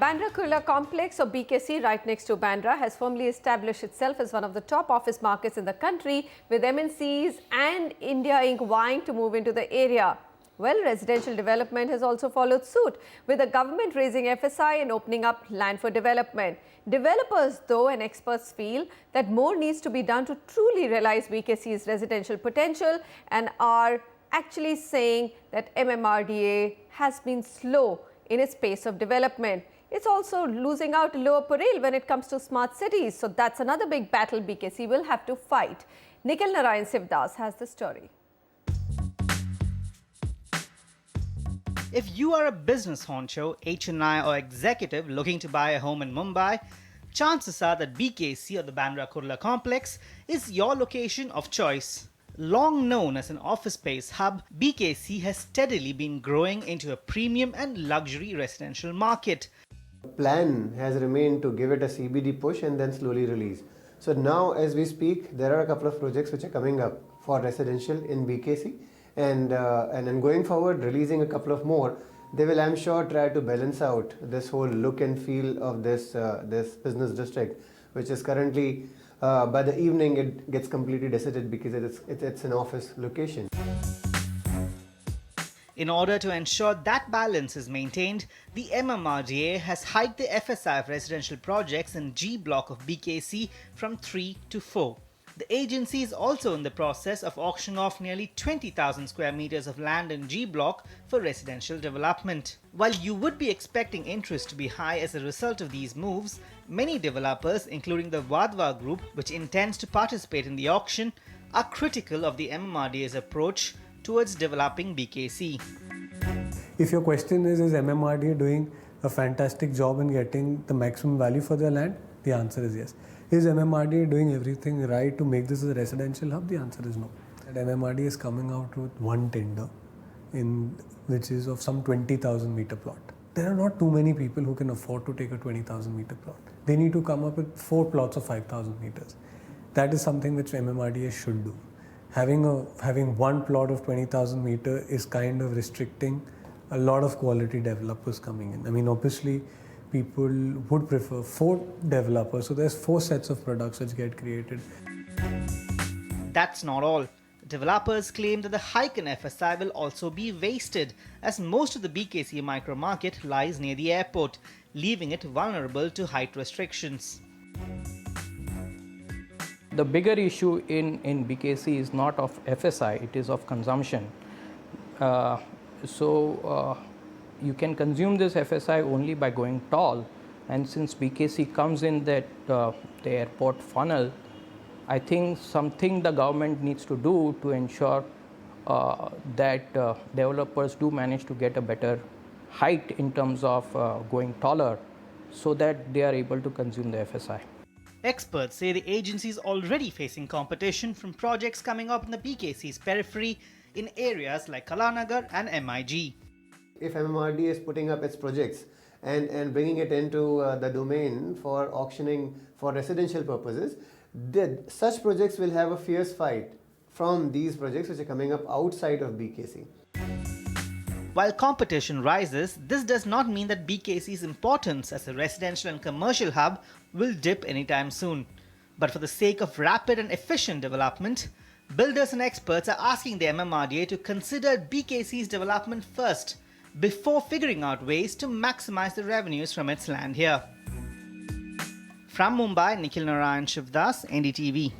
Bandra Kurla Complex, or BKC, right next to Bandra, has firmly established itself as one of the top office markets in the country, with MNCs and India Inc. vying to move into the area. Well, residential development has also followed suit, with the government raising FSI and opening up land for development. Developers, though, and experts feel that more needs to be done to truly realize BKC's residential potential, and are actually saying that MMRDA has been slow in its pace of development. It's also losing out lower parade when it comes to smart cities. So that's another big battle BKC will have to fight. Nikhil Narayan Sivadas has the story. If you are a business honcho, HNI or executive looking to buy a home in Mumbai, chances are that BKC or the Bandra Kurla Complex is your location of choice. Long known as an office space hub, BKC has steadily been growing into a premium and luxury residential market. The plan has remained to give it a CBD push and then slowly release. So now as we speak, there are a couple of projects which are coming up for residential in BKC, and then going forward, releasing a couple of more. They will, I'm sure, try to balance out this whole look and feel of this business district, which is currently, by the evening, it gets completely deserted because it's an office location. In order to ensure that balance is maintained, the MMRDA has hiked the FSI of residential projects in G block of BKC from 3 to 4. The agency is also in the process of auctioning off nearly 20,000 square meters of land in G block for residential development. While you would be expecting interest to be high as a result of these moves, many developers, including the Vadva Group, which intends to participate in the auction, are critical of the MMRDA's approach towards developing BKC. If your question is MMRDA doing a fantastic job in getting the maximum value for their land? The answer is yes. Is MMRDA doing everything right to make this a residential hub? The answer is no. And MMRDA is coming out with one tender, which is of some 20,000 meter plot. There are not too many people who can afford to take a 20,000 meter plot. They need to come up with 4 plots of 5,000 meters. That is something which MMRDA should do. Having one plot of 20,000 meter is kind of restricting a lot of quality developers coming in. I mean, obviously, people would prefer 4 developers, so there's 4 sets of products which get created. That's not all. Developers claim that the hike in FSI will also be wasted, as most of the BKC micro market lies near the airport, leaving it vulnerable to height restrictions. The bigger issue in BKC is not of FSI, it is of consumption. You can consume this FSI only by going tall, and since BKC comes in the airport funnel, I think something the government needs to do to ensure that developers do manage to get a better height in terms of going taller, so that they are able to consume the FSI. Experts say the agency is already facing competition from projects coming up in the BKC's periphery in areas like Kalanagar and MIG. If MMRDA is putting up its projects and bringing it into the domain for auctioning for residential purposes, such projects will have a fierce fight from these projects which are coming up outside of BKC. While competition rises, this does not mean that BKC's importance as a residential and commercial hub will dip anytime soon. But for the sake of rapid and efficient development, builders and experts are asking the MMRDA to consider BKC's development first, before figuring out ways to maximize the revenues from its land here. From Mumbai, Nikhil Narayan Sivadas, NDTV.